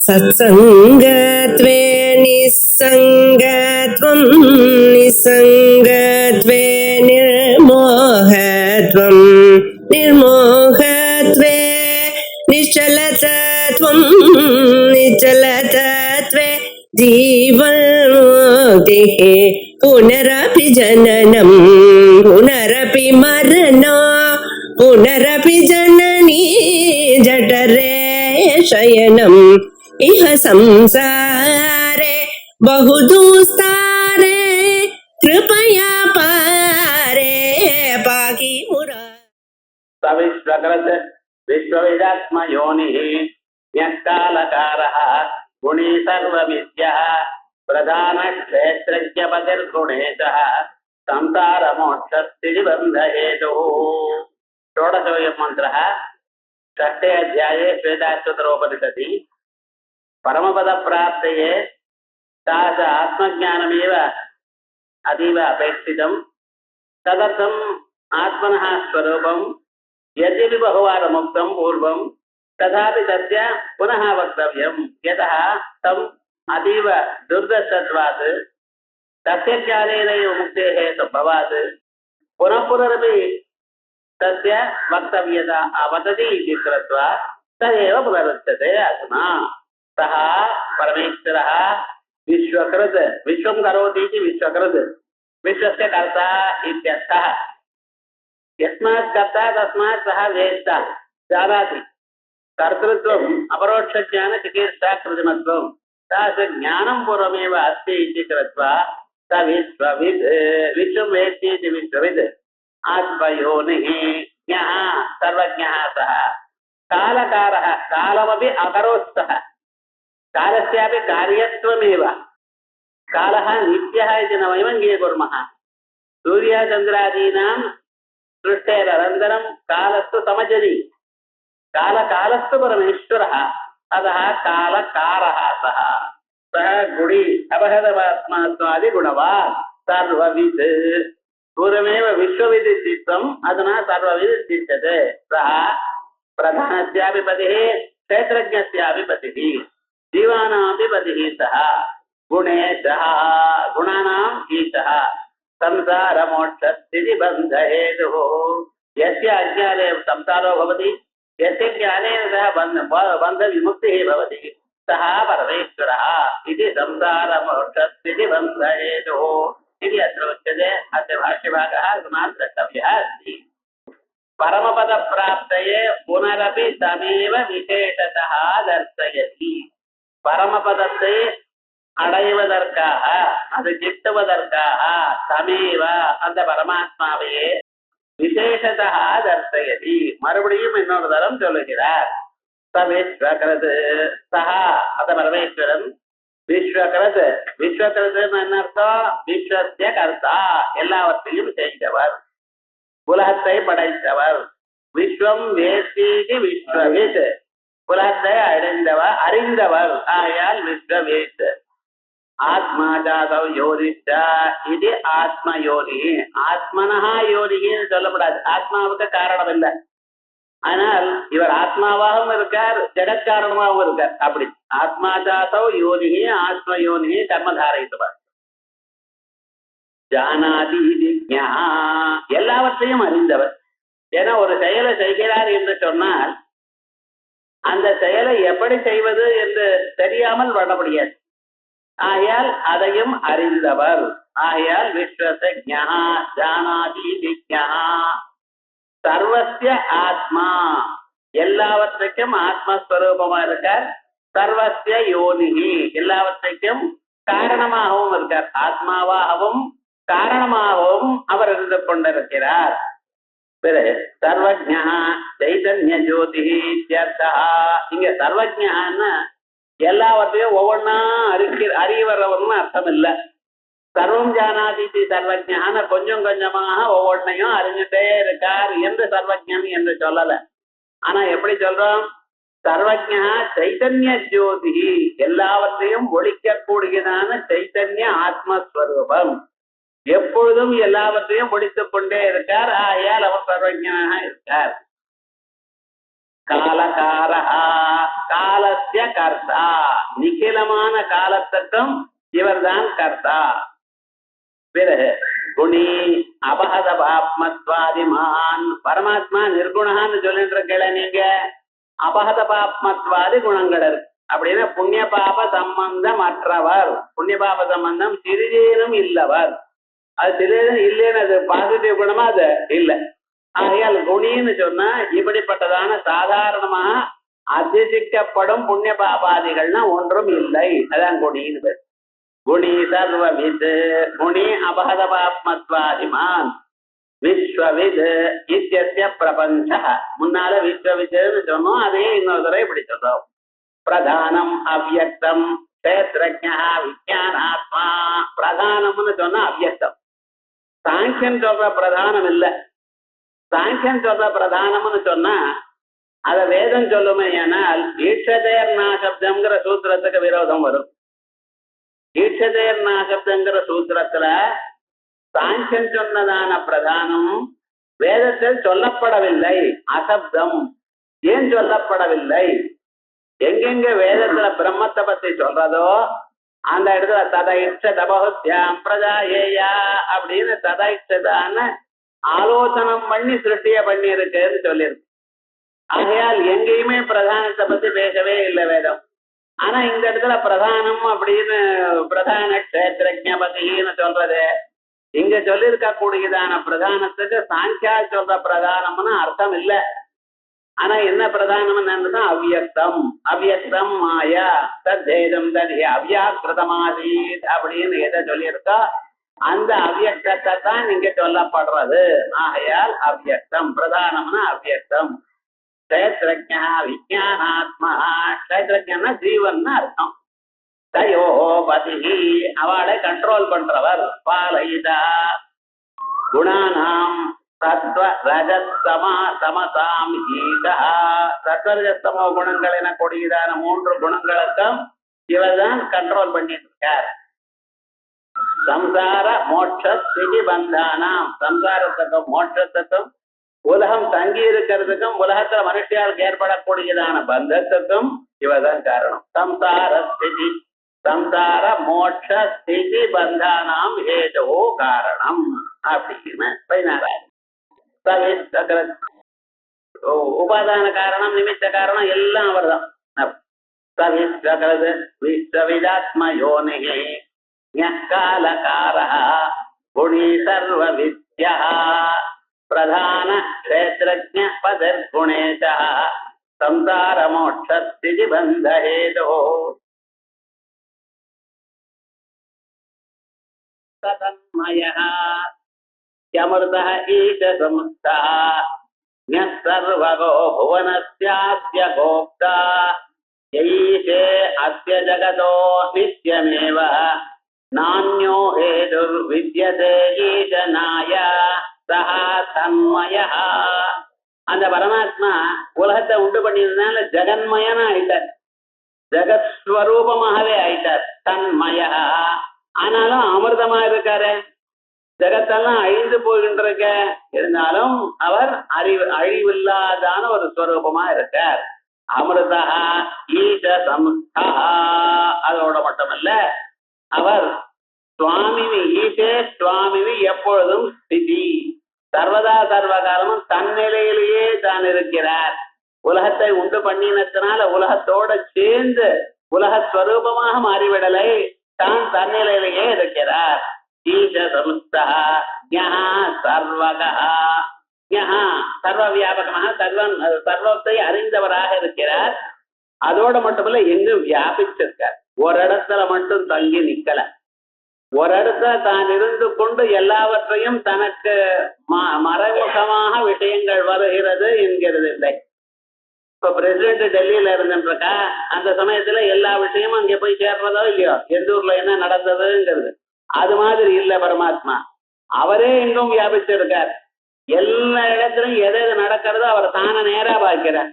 सत्सङ्गत्वे निस्सङ्गत्वं निस्सङ्गत्वे निर्मोहत्वं निर्मोहत्वे निश्चलतत्वं निश्चलतत्वे जीवन्मुक्तिः पुनरपि जननं पुनरपि मरणं पुनरपि जननी जठरे शयनम् इह संसारे बहुदुस्तारे कृपया पारे पाहि मुरा सविश्वकृत विश्वविदात्मयोनिः यत्कालकारः गुणी सर्वविद्यः प्रधानक्षेत्रज्ञपतिर्गुणेशः संसारमोक्षस्थितिबन्धहेतुः। षोडशोऽयं मन्त्रः षष्ठे अध्याये श्वेताश्वतरोपनिषदि परमपदप्राप्तये तास आत्मज्ञानमेव अतीव अपेक्षितं। तदर्थम् आत्मनः स्वरूपं यद्यपि बहुवारमुक्तं पूर्वं तथापि तस्य पुनः वक्तव्यं। यतः तम् अतीव दुर्दशत्वात् तस्य ज्ञानेनैव मुक्तेः सम्भवात् पुनः पुनरपि तस्य वक्तव्यता वदति इति कृत्वा तदेव पुनरुच्यते अधुना। सः परमेश्वरः विश्वकृत् विश्वं करोति इति विश्वकृत् विश्वस्य कर्ता इत्यर्थः। यस्मात् कर्ता तस्मात् सः वेत्ता जानाति। कर्तृत्वम् अपरोक्षज्ञानचिकीर्षा कृतिमत्वं तस्य ज्ञानं पूर्वमेव अस्ति इति कृत्वा स विश्वविद् विश्वं वेत्ति इति विश्वविद् आत्मयोनिः ज्ञः सर्वज्ञः सः। कालकारः कालमपि अकरोत् सः। कालस्यापि कार्यत्वमेव। कालः नित्यः इति न वयम् अङ्गीकुर्मः। सूर्यचन्द्रादीनां सृष्टेरनन्तरं कालस्तु समजनि कालकालस्तु परमेश्वरः। अतः कालकारः सः। सः गुणी अपहृतवात्मात्मादिगुणवान् सर्वविद्। पूर्वमेव विश्वविद् इत्युक्तम् अधुना सर्वविद् इत्युच्यते। सः प्रधानस्यापि पतिः क्षेत्रज्ञस्यापि पतिः जीवानामपि पतिः सः। गुणेशः गुणानाम् ईशः संसारमोक्षस्थितिबन्धहेतुः। यस्य अज्ञाने संसारो भवति यस्य ज्ञानेन सह बन्धविमुक्तिः भवति सः परमेश्वरः इति संसारमोक्षस्थितिबन्धहेतुः इति अत्र उच्यते। अस्य भाष्यभागः अस्मात् द्रष्टव्यः अस्ति। परमपदप्राप्तये पुनरपि तमेव विशेषतः दर्शयति। परमपदத்தை அடைவதற்காக அது கிட்டுவதற்காக தமேவ அந்த பரமாத்மாவையே விசேஷதா தர்சயதி மறுபடியும் இன்னொரு தரம் சொல்லுகிறார். சவிஸ்வகிருத் சஹா அந்த பரமேஸ்வரன் விஸ்வகிருத் விஸ்வகிருத்னு என்ன அர்த்தம்? விஸ்வஸ்ய கர்த்தா எல்லாவற்றையும் செய்தவர் உலகத்தை படைத்தவர். விஸ்வம் வேத்தி விஸ்வவித் உலகத்தை அறிந்தவர் ஆயால் விஸ்வவேத். ஆத்மா ஜாதவ யோனிஷ்ட இது ஆத்மயோனி. ஆத்மனஹா யோனின்னு சொல்லப்படாது. ஆத்மாவுக்கு காரணம் இல்லை. ஆனால் இவர் ஆத்மாவாகவும் இருக்கார் ஜெகத்காரணமாகவும் இருக்கார். அப்படி ஆத்மா ஜாதவ யோனி ஆத்ம யோனி கர்மதாரயித்தவர். ஜானாதி விஜ்ஞா எல்லாவற்றையும் அறிந்தவர். ஏன்னா ஒரு செயலை செய்கிறார் என்று சொன்னால் அந்த செயலை எப்படி செய்வது என்று தெரியாமல் பண்ண ஆகையால் அதையும் அறிந்தவர். ஆகையால் விஸ்வசஜ்ஞா ஜானாதி விஜ்ஞா. சர்வஸ்ய ஆத்மா எல்லாவற்றைக்கும் ஆத்மஸ்வரூபமா இருக்கார். சர்வஸ்ய யோனிகி எல்லாவற்றைக்கும் காரணமாகவும் இருக்கார். ஆத்மாவாகவும் காரணமாகவும் அவர் இருந்து கொண்டிருக்கிறார். சர்வஜ்ஞா சைதன்ய ஜோதி இங்க சர்வஜ்ஞான்னு எல்லாவற்றையும் ஒவ்வொன்னா அறிவரவர்னு அர்த்தம் இல்ல. சர்வம் ஜானாதி சர்வஜ்ஞான கொஞ்சம் கொஞ்சமாக ஒவ்வொன்றையும் அறிஞ்சுட்டே இருக்கார் என்று சர்வஜன் என்று சொல்லல. ஆனா எப்படி சொல்றோம்? சர்வஜா சைதன்ய ஜோதி எல்லாவற்றையும் ஒழிக்கக்கூடியதான சைதன்ய ஆத்மஸ்வரூபம். எப்பொழுதும் எல்லாவற்றையும் ஒழித்துக் கொண்டே இருக்கார். ஆகையால் அவர் சர்வஜனாக இருக்கார். காலகாரஹா காலஸ்ய கர்த்தா நிகிலமான காலத்துக்கும் இவர்தான் கர்த்தா. பிறகு குணி அபகத பாப்மத்வாதிமான் பரமாத்மா நிர்குணான்னு சொல்லிட்டு இருக்கல நீங்க. அபகத பாப்மத்வாதி குணங்கள் இருக்கு அப்படின்னா புண்ணிய பாப சம்பந்தம் அற்றவர், புண்ணிய பாப சம்பந்தம் சிறிதேனும் இல்லவர். அது சிறிதேனும் இல்லைன்னு அது பாசிட்டிவ் குணமா அது இல்லை. ஆகையால் குணின்னு சொன்னா இப்படிப்பட்டதான சாதாரணமாக அதிசிக்கப்படும் புண்ணிய பாபாதிகள்னா ஒன்றும் இல்லை, அதான் குணின்னு பேர். குணி சர்வவித் குணி அபகத பாப்மத்வாதிமான் விஸ்வவித் இத்யஸ்ய பிரபஞ்ச. முன்னால விஸ்வவித்னு சொன்னோம், அதே இன்னொரு தடவை இப்படி சொல்றோம். பிரதானம் அவ்யக்தம் கஷேத்ரஜ்ஞா விஞ்ஞானாத்மா. பிரதானம்னு சொன்னா அவ்யக்தம். சாங்கியன் சொல்ற பிரதானம் இல்ல. சாங்கியன் சொல்ற பிரதானம்னு சொன்னா அத வேதம் சொல்லுமே. ஏனால் ஈட்சதேர்னா சப்தம்ங்கிற சூத்திரத்துக்கு விரோதம் வரும். ஈட்சதேர்னா சப்தங்கிற சூத்திரத்துல சாங்கியன் சொன்னதான பிரதானம் வேதத்தில் சொல்லப்படவில்லை, அசப்தம். ஏன் சொல்லப்படவில்லை? எங்கெங்க வேதத்துல பிரம்மத்தை பத்தி சொல்றதோ அந்த இடத்துல ததைச்ச தபகுத்யாம் பிரஜா ஏயா அப்படின்னு ததைச்சதான ஆலோசனம் பண்ணி சிருஷ்டிய பண்ணி இருக்குன்னு சொல்லியிருக்கு. ஆகையால் எங்கேயுமே பிரதானத்தை பத்தி பேசவே இல்லை வேதம். ஆனா இந்த இடத்துல பிரதானம் அப்படின்னு பிரதான கஷேத்திரஜபதின்னு சொல்றது இங்க சொல்லியிருக்க கூடியதான பிரதானத்துக்கு சாங்கியா சொல்ற பிரதானம்னு அர்த்தம் இல்லை. ஆனா என்ன பிரதானம் அவ்யக்தம். அவ்யக்தம் மாயா தத்தேதம் ததிய அவ்யாக்கிருதமாதீத் அப்படின்னு எதை சொல்லியிருக்கோ அந்த அவ்யக்தத்தை தான் இங்க சொல்லப்படுறது. ஆகையால் அவ்யக்தம் பிரதானம்னா அவ்யக்தம். கஷேத்ரஜ்ஞா விஞ்ஞானாத்மா. கஷேத்ரஜ்ஞன்னா ஜீவன் அர்த்தம். தயோ பதி அவளை கண்ட்ரோல் பண்றவர். பாலயிதா குணானாம் சத்வ ரஜஸ்தமா சமசாம் ஈதா. சத்வரஜஸ்தமோ குணங்கள் என கொடியதான 3 குணங்களுக்கும் இவர்தான் கண்ட்ரோல் பண்ணிட்டு இருக்கார். சம்சார மோட்ச ஸ்திதி பந்தானாம். சம்சாரத்துக்கும் மோட்சத்துக்கும் உலகம் தங்கி இருக்கிறதுக்கும் உலகத்துல மனுஷியாருக்கு ஏற்படக்கூடியதான பந்தத்துக்கும் இவர்தான் காரணம். சம்சார ஸ்திதி சம்சார மோட்ச ஸ்திதி பந்தானாம் ஹேதோ காரணம் அப்படின்னு 16. உபாதான காரணம் நிமித்த காரணம் எல்லாம் அவர் தான். விஸ்வவிதாத்மயோனிகே ஞக்காலகாரஹ குணி சர்வ வித்யா பிரதான க்ஷேத்ரஜ்ஞ பதர்குணேஷः சம்சார மோட்ச ஸ்திதி பந்த ஹேதோ. தன்மயः யமர்தः ஈஷ சம்ஸ்தः ஞः சர்வகோ புவனஸ்யாஸ்ய கோப்தா யைஷே அஸ்ய ஜகதோ நித்யமேவ நான்யோ ஹேதுர்வித்யதே ஈஷனாய சஹ தன்மயः. அந்த பரமாத்மா உலகத்தை உண்டு பண்ணியதுனால ஜெகன்மயனா ஆயிட்டார், ஜெகத்ஸ்வரூபமாகவே ஆயிட்டார், தன்மயः. ஆனாலும் அமிர்தமா இருக்காரு. ஜெகத்தெல்லாம் அழிந்து போகின்ற இருந்தாலும் அவர் அழிவில்லாதான ஒரு ஸ்வரூபமா இருக்கார். அமிர்தா ஈஷ சம்ஸ்தா. அதோட மட்டுமல்ல அவர் சுவாமினி ஈஷே சுவாமினி எப்பொழுதும் ஸ்திதி சர்வதா சர்வ காலமும் தன்னிலையிலேயே தான் இருக்கிறார். உலகத்தை உண்டு பண்ணினத்தினால உலகத்தோட சேர்ந்து உலகஸ்வரூபமாக மாறிவிடலை, தான் தன்னிலையிலேயே இருக்கிறார். ஈஷ சம்ஸ்தா ஞஹ சர்வகஹ. ஞஹ சர்வ வியாபகமாக சர்வத்தை அறிந்தவராக இருக்கிறார். அதோட மட்டுமல்ல எங்கும் வியாபிச்சிருக்கார். ஒரு இடத்துல மட்டும் தங்கி நிக்கல. ஒரு இடத்துல தான் இருந்து கொண்டு எல்லாவற்றையும் தனக்கு மறைமுகமாக விஷயங்கள் வருகிறது என்கிறது இல்லை. இப்ப பிரசிடென்ட் டெல்லியில இருந்துருக்கா, அந்த சமயத்துல எல்லா விஷயமும் அங்கே போய் சேர்றதோ இல்லையோ, எந்த ஊர்ல என்ன நடந்ததுங்கிறது. அது மாதிரி இல்ல பரமாத்மா. அவரே எங்கும் வியாபிச்சிருக்கார். எல்லா இடத்திலும் எது எது நடக்கிறதோ அவர் தானே நேரா பார்க்கிறார்.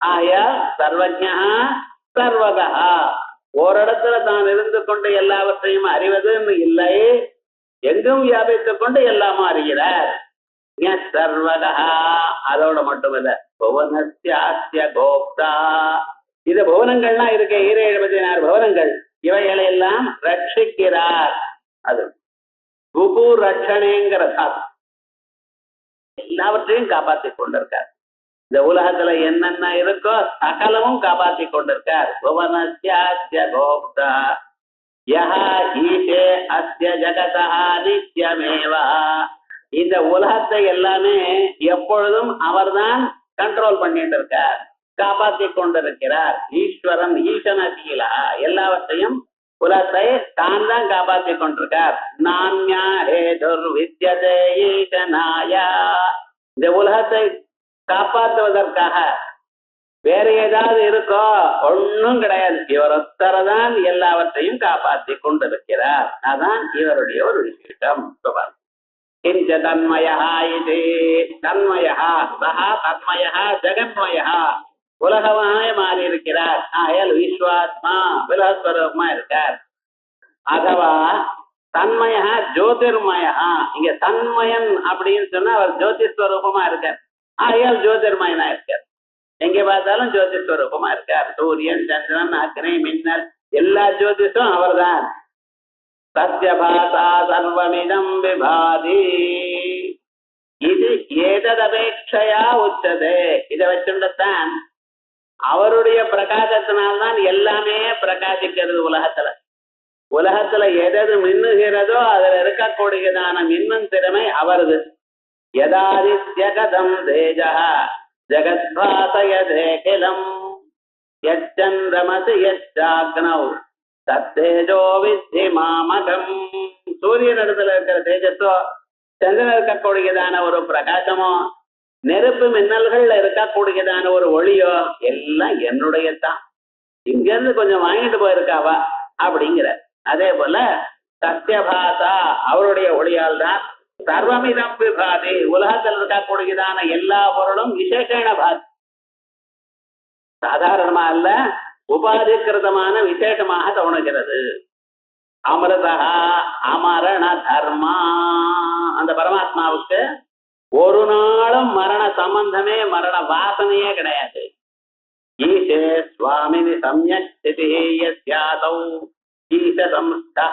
ஆயா சர்வஜா சர்வகா. ஒரு இடத்துல தான் இருந்து கொண்டு எல்லாவற்றையும் அறிவதுன்னு இல்லை, எங்கும் வியாபித்துக் கொண்டு எல்லாமும் அறிகிறார். சர்வகா அதோட மட்டும் இல்ல புவனஸ்யாஸ்ய கோப்தா. இது புவனங்கள்லாம் இருக்க 76 புவனங்கள் இவைகளை எல்லாம் ரட்சிக்கிறார். அது குபு ரட்சணேங்கிற சாதம் எல்லாவற்றையும் காப்பாற்றி கொண்டிருக்கார். இந்த உலகத்துல என்னென்ன இருக்கோ சகலமும் காப்பாற்றி கொண்டிருக்கார். புவனஸ்யாஸ்ய கோப்தா யஹா ஈஷே அஸ்ய ஜகதா நித்யமேவா. இந்த உலகத்தை எல்லாமே எப்பொழுதும் அவர்தான் கண்ட்ரோல் பண்ணிட்டு இருக்கார், காப்பாற்றி கொண்டிருக்கிறார். ஈஸ்வரன் ஈசனசீலா, எல்லாவற்றையும் உலகத்தை தான் தான் காப்பாற்றி கொண்டிருக்கார். நான்யா ஹேதுர் வித்யதே ஈசனாயா. இந்த உலகத்தை காப்பாற்றுவதற்காக வேற ஏதாவது இருக்கோ? ஒன்னும் கிடையாது. இவர் ஒத்தரதான் எல்லாவற்றையும் காப்பாற்றி கொண்டிருக்கிறார். அதான் இவருடைய ஒரு விசேஷம். கிஞ்ச தன்மயா இது தன்மயா சஹா தன்மயா ஜெகன்மயா, உலகமாய மாறி இருக்கிறார். ஆயல் விஸ்வாத்மா விலஸ்வரூபமா இருக்கார். அதுவா தன்மயா ஜோதிர்மயா, இங்க தன்மயன் அப்படின்னு சொன்னா அவர் ஜோதிஸ்வரூபமா இருக்கார். ஆயல் ஜோதிர்மயனா இருக்கார். எங்க பார்த்தாலும் ஜோதிஸ்வரூபமா இருக்கார். சூரியன் சந்திரன் அக்னி மின்னல் எல்லா ஜோதிஷம் அவர்தான். சத்யபாசா சர்வமிதம் விபாதி. இது ஏததபேட்சையா உச்சதே. இதை வச்சுதான் அவருடைய பிரகாசத்தினால்தான் எல்லாமே பிரகாசிக்கிறது உலகத்துல. உலகத்துல எதது மின்னுகிறதோ அதுல இருக்கக்கூடியதான மின்னும் திறமை அவரது. யதாதித்ய கதம் தேஜா ஜகத்பாசயதேகிலம் யச்சந்திரமசி யச்சாக்னௌ தத்தேஜோ வித்தி மாமகம். சூரியன் இடத்துல இருக்கிற தேஜஸோ, சந்திரன் இருக்கக்கூடியதான ஒரு பிரகாசமோ, நெருப்பு மின்னல்கள்ல இருக்கக்கூடியதான ஒரு ஒளியோ எல்லாம் என்னுடையதான். இங்க இருந்து கொஞ்சம் வாங்கிட்டு போயிருக்காவா அப்படிங்கிற. அதே போல சத்யபாசா அவருடைய ஒளியால் தான் சர்வமிதம் விபாதி, உலகத்தில் இருக்கக்கூடியதான எல்லா பொருளும் விசேஷண பாதி, சாதாரணமா அல்ல உபாதிகிருதமான விசேஷமாக தோணுகிறது. அமிர்தா அமரண தர்மா, அந்த பரமாத்மாவுக்கு ஒரு நாளும் மரண சம்பந்தமே மரண வாசனையே கிடையாது. ஈசே சுவாமினி சம்யக் ஸ்திதி யஸ்யாதௌ ஈச சம்ஸ்தா.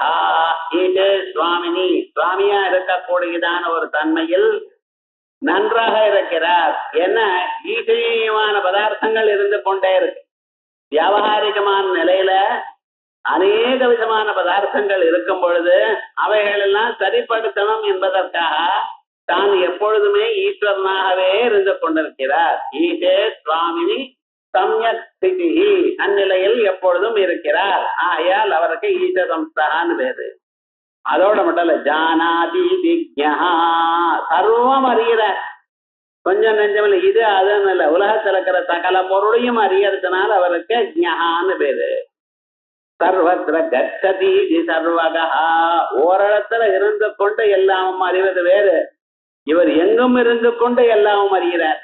ஈசே சுவாமினி, சுவாமியா இருக்கக்கூடியதான ஒரு தன்மையில் நன்றாக இருக்கிறார். என்ன ஈசையமான பதார்த்தங்கள் இருந்து கொண்டே இருக்கு. வியாபகாரிகமான நிலையில அநேக விதமான பதார்த்தங்கள் இருக்கும் பொழுது அவைகள் எல்லாம் சரிப்படுத்தணும் என்பதற்காக தான் எப்பொழுதுமே ஈஸ்வரனாகவே இருந்து கொண்டிருக்கிறார். ஈசே சுவாமினி சம்யக் ஸ்திதி, அந்நிலையில் எப்பொழுதும் இருக்கிறார். ஆகையால் அவருக்கு ஈச சம்ஸ்தான்னு பேரு. அதோட மட்டும் இல்ல, ஜானாதி விஜ்ஞா, சர்வம் அறிகிறார். கொஞ்சம் நெஞ்சம் இல்லை, இது அதுன்னு இல்லை, உலகத்தில் இருக்கிற சகல பொருளையும் அறியறதுனால அவருக்கு ஜான்னு பேரு. சர்வத்திர கச்சதி சர்வகா, ஓரிடத்துல இருந்து கொண்டு எல்லாமும் அறிவது வேறு, இவர் எங்கும் இருந்து கொண்டு எல்லாமும் அறிகிறார்.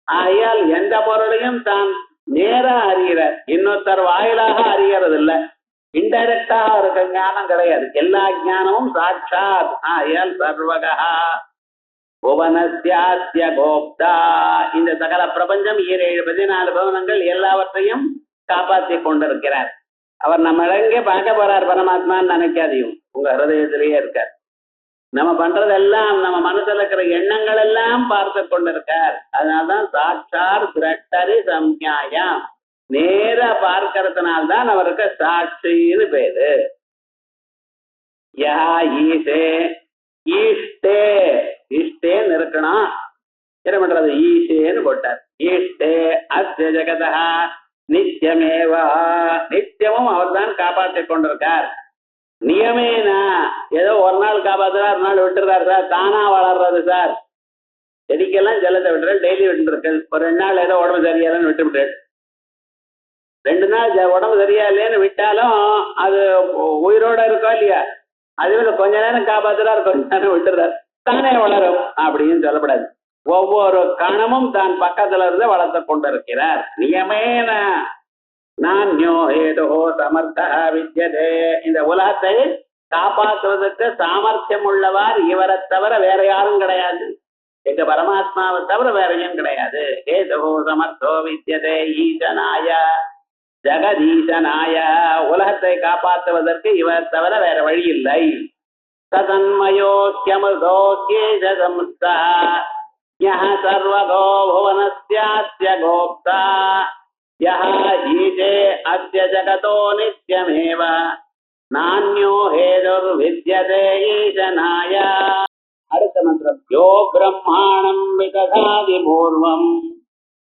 ஆகையால் எந்த பொருளையும் தான் நேரா அறிகிறார், இன்னொருத்தர் வாயிலாக அறியறது இல்லை. இன்டைரக்டா அவருக்கு ஞானம் கிடையாது, எல்லா ஞானமும் சாட்சாத். ஆகையால் சர்வகா புவனஸ்யாஸ்ய கோப்தா, இந்த சகல பிரபஞ்சம் 14 புவனங்கள் எல்லாவற்றையும் காப்பாற்றி கொண்டிருக்கிறார். அவர் நம்ம எங்கே பார்க்க போறார் பரமாத்மான்னு நினைக்காதையும், உங்க ஹிருதயத்திலேயே இருக்கார். நம்ம பண்றதெல்லாம் நம்ம மனசுல இருக்கிற எண்ணங்கள் எல்லாம் பார்த்து கொண்டிருக்கார். அதனால்தான் சாட்சார் திரட்டரி சம்ஞாயம், நேரா பார்க்கறதுனால்தான் அவருக்கு சாட்சின்னு பேரு. யா ஈசே, ஈஷ்டே, ஈஷ்டேன்னு இருக்கணும், என்ன பண்றது ஈசேன்னு போட்டார். ஈஷ்டே அஸ்ய ஜெகதா நித்தியமேவா, நித்தியமும் அவர் தான் காப்பாற்றி கொண்டிருக்கார். நியமேனா, ஏதோ ஒரு நாள் காப்பாத்துறார், ஒரு நாள் விட்டுறாரு சார், தானா வளர்றது சார். செடிக்கெல்லாம் ஜலத்தை விட்டுறாரு, டெய்லி விட்டுருக்கு. ஒரு 2 நாள் ஏதோ உடம்பு சரியாலன்னு விட்டு விட்டாரு. 2 நாள் உடம்பு சரியா இல்லைன்னு விட்டாலும் அது உயிரோட இருக்கோ இல்லையா, அதுவே கொஞ்ச நேரம் காப்பாத்துறாரு, கொஞ்ச நேரம் விட்டுறாரு, தானே வளரும் அப்படின்னு சொல்லப்படாது. ஒவ்வொரு கணமும் தான் பக்கத்துல இருந்து வளர்த்து கொண்டிருக்கிறார். நியமேன நான்யோ ஹேதோ சமர்த்த வித்யதே, இந்த உலகத்தை காப்பாற்றுவதற்கு சாமர்த்தியம் உள்ளவர் இவரை தவிர வேற யாரும் கிடையாது. எங்க பரமாத்மாவை தவிர வேற ஏன் கிடையாது. ஏதோ சமர்த்தோ வித்யதே ஈசனாய ஜெகதீசனாய, உலகத்தை காப்பாற்றுவதற்கு இவர் தவிர வேற வழி இல்லை. சதன்மயோக்கியமுதோக்கியேஷம்ஸ்தா யஹ சர்வகோ புவனஸ்யாஸ்ய கோப்தா யஹ ஈசே அஸ்ய ஜகதோ நித்யமேவ நான்யோ ஹேதுர்வித்யதே ஈசனாய. அடுத்த மந்திரம். யோ பிரம்மாணம் விததாதி பூர்வம்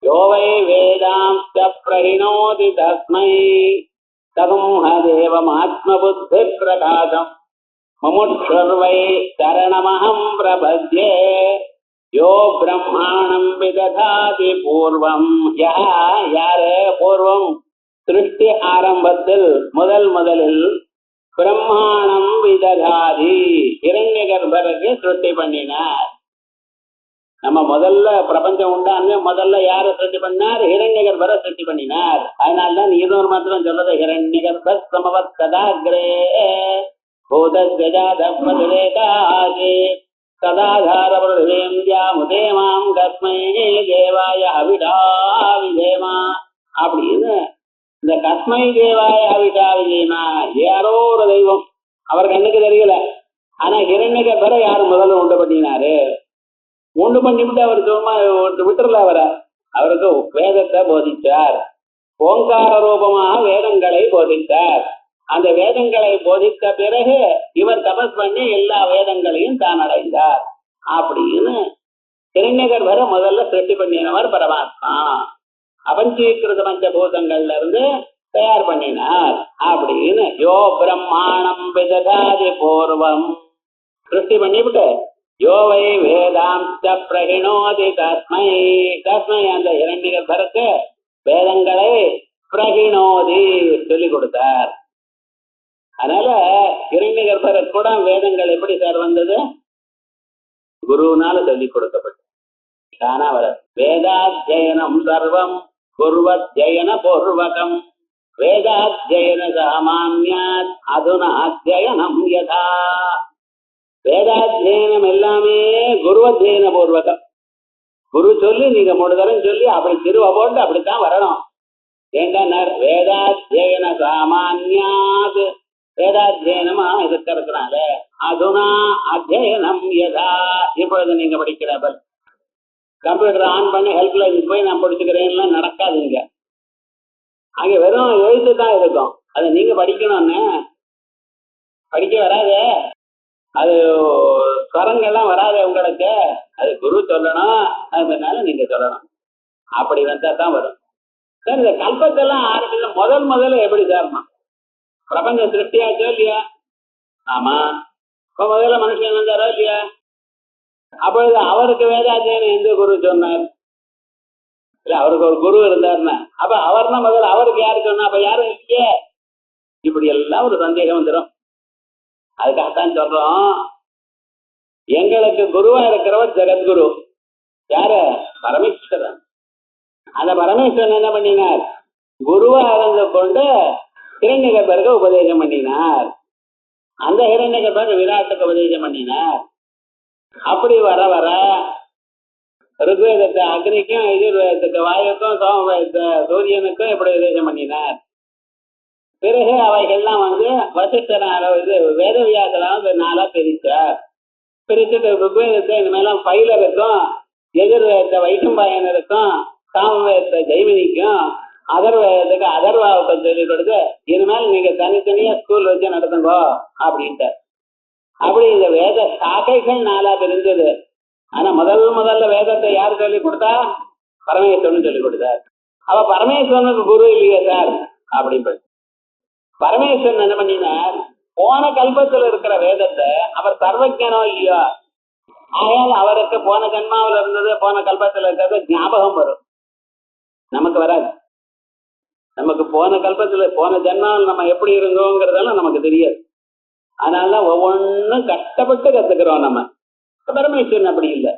யோ வை வேதாம்ஸ்ய பிரஹிணோதி தஸ்மை தகும்ஹ தேவமாத்மபுத்தி பிரகாசம் முமுட்சுர்வை சரணமஹம் பிரபத்யே. யோ பிரம்மாணம் விததாதி பூர்வம், யாரு பூர்வம் சிருஷ்டி ஆரம்பத்தில் முதலில் பிரம்மாணம் விததாதி இரண்ய கர்ப்பருக்கு சிருஷ்டி பண்ணினார். நம்ம முதல்ல பிரபஞ்சம் உண்டான்னு முதல்ல யார சிருஷ்டி பண்ணார்? ஹிரண்ய கர்ப்பரை சிருஷ்டி பண்ணினார். அதனால்தான் இன்னொரு மாத்திரம் சொல்றது ஹிரண்ய கர்ப்ப சமவத் கதாகிரே பூதேகாதி கதாதாரமுதேமாம் கஸ்மை தேவாய அவிடா விஜயமா அப்படின்னு இந்த கஸ்மை தேவாய அவிடா விஜயமா யாரோ ஒரு தெய்வம் அவர் கண்ணுக்கு தெரியல. ஆனா ஹிரண்ய கர்ப்பரை யாரு முதல்ல உண்டு பண்ணினாரு? உண்டு பண்ணிவிட்டு அவர் சும்மா விட்டுறல. அவருக்கு வேதத்தை போதித்தார். ஓங்கார ரூபமாக வேதங்களை போதித்தார். அந்த வேதங்களை போதித்த பிறகு இவர் தபஸ் பண்ணி எல்லா வேதங்களையும் தான் அடைந்தார். அப்படின்னு ஹிரண்ய கர்ப்பரை முதல்ல சிருஷ்டி பண்ணினவர் பரமாத்மா. அபஞ்சீகிருத பஞ்சபூதங்கள்ல இருந்து தயார் பண்ணினார் அப்படின்னு. யோ பிரம்மாணம் விததாதி பூர்வம் சிருஷ்டி பண்ணிவிட்டு யோ வை வேதாம்ஸ்ய பிரஹிணோதி தஸ்மை அந்த ஹிரண்ய கர்ப்பருக்கு வேதங்களை பிரஹிணோதி சொல்லிக் கொடுத்தார். அதனால ஹிரண்ய கர்ப்பருக்கு கூட வேதங்கள் எப்படி சார் வந்தது? குருனால சொல்லிக் கொடுக்கப்பட்டது. தானா வர வேதாத்தியனம் சர்வம் குருவத்யயன பூர்வகம் வேதாத்தியன சாமான்யாத் அதுனா அத்தியனம் யதா. வேதாத்தியனம் எல்லாமே குருவத்தியன பூர்வகம். குரு சொல்லி நீங்க 3 தரம் சொல்லி அப்படி திருவ போட்டு அப்படித்தான் வரணும். ஏன்னா வேதாத்தியன சாமான்யாத் வேதாத்தியனமா இருக்கிறதுனால அதுனா அத்தியனம் யதா. இப்பொழுது நீங்க படிக்கிற கம்ப்யூட்டர் ஆன் பண்ணி ஹெல்ப்லைன் போய் நான் படிச்சுக்கிறேன் நடக்காதுங்க. அங்க வெறும் எழுத்து தான் இருக்கும். அதை நீங்க படிக்கணும்னு படிக்க வராது. அது ஸ்வரங்கள்லாம் வராது உங்களுக்கு. அது குரு சொல்லணும். அதனால நீங்க சொல்லணும். அப்படி வந்தா தான் வரும். சார் இந்த கல்பத்தெல்லாம் ஆரம்பிச்ச முதல்ல எப்படி சார்மா? பிரபஞ்ச சிருஷ்டியாச்சோ இல்லையா? ஆமா. இப்ப முதல்ல மனுஷன் வந்தாரோ இல்லையா? அப்பொழுது அவருக்கு வேதாத்தியனம் எந்த குரு சொன்னார்? இல்ல அவருக்கு ஒரு குரு இருந்தாருன்னா அப்ப அவர்னா முதல்ல அவருக்கு யாரு சொன்னா? அப்ப யாரும் இல்லையே. இப்படி எல்லாம் ஒரு சந்தேகம் வந்துடும். அதுக்காகத்தான் சொல்றோம், எங்களுக்கு குருவா இருக்கிறவர் ஜெகத்குரு. யாரு? பரமேஸ்வரன். அந்த பரமேஸ்வரன் என்ன பண்ணினார்? குருவா இருந்து கொண்டு ஹிரண்ய கர்ப்பருக்கு உபதேசம் பண்ணினார். அந்த ஹிரண்ய கர்ப்பருக்கு விராட்டுக்கு உபதேசம் பண்ணினார். அப்படி வர வர ருக்வேதத்தை அக்னிக்கும் எதிர்வேதத்துக்கு வாயுக்கும் சூரியனுக்கும் எப்படி உபதேசம் பண்ணினார். பிறகு அவைகள்லாம் வசிஷ்டனால வேதவியாசலாம் 4 பிரித்தார். பிரிச்சுட்டு ருக்வேதத்தை இனிமேலாம் பைலருக்கும் எதிர்வேதத்தை வைகும்பாயனருக்கும் சாமவேதத்தை ஜெய்மினிக்கும் அதர்வேதத்துக்கு அதர்வாவுக்கும் சொல்லிக் கொடுத்து இனிமேல் நீங்க தனித்தனியா ஸ்கூல் வச்சு நடத்துங்கோ அப்படின்ட்டு. அப்படி இந்த வேத சாக்கைகள் 4 பிரிஞ்சது. ஆனா முதல்ல வேதத்தை யார் சொல்லிக் கொடுத்தா? பரமேஸ்வரன் சொல்லிக் கொடுத்தார். அப்ப பரமேஸ்வரனுக்கு குரு இல்லையே சார் அப்படின்னு பரமேஸ்வரன் என்ன பண்ணினார்? போன கல்பத்தில் இருக்கிற வேதத்தை அவர் சர்வஜனோ இல்லையோ, ஆயால் அவருக்கு போன ஜன்மாவில் இருந்தது போன கல்பத்தில் இருக்கிறது ஞாபகம் வரும். நமக்கு வராது. நமக்கு போன கல்பத்துல போன ஜன்மாவில் நம்ம எப்படி இருந்தோங்கிறதெல்லாம் நமக்கு தெரியாது. அதனாலதான் ஒவ்வொன்றும் கஷ்டப்பட்டு கத்துக்கிறோம். நம்ம பரமேஸ்வரன் அப்படி இல்லை.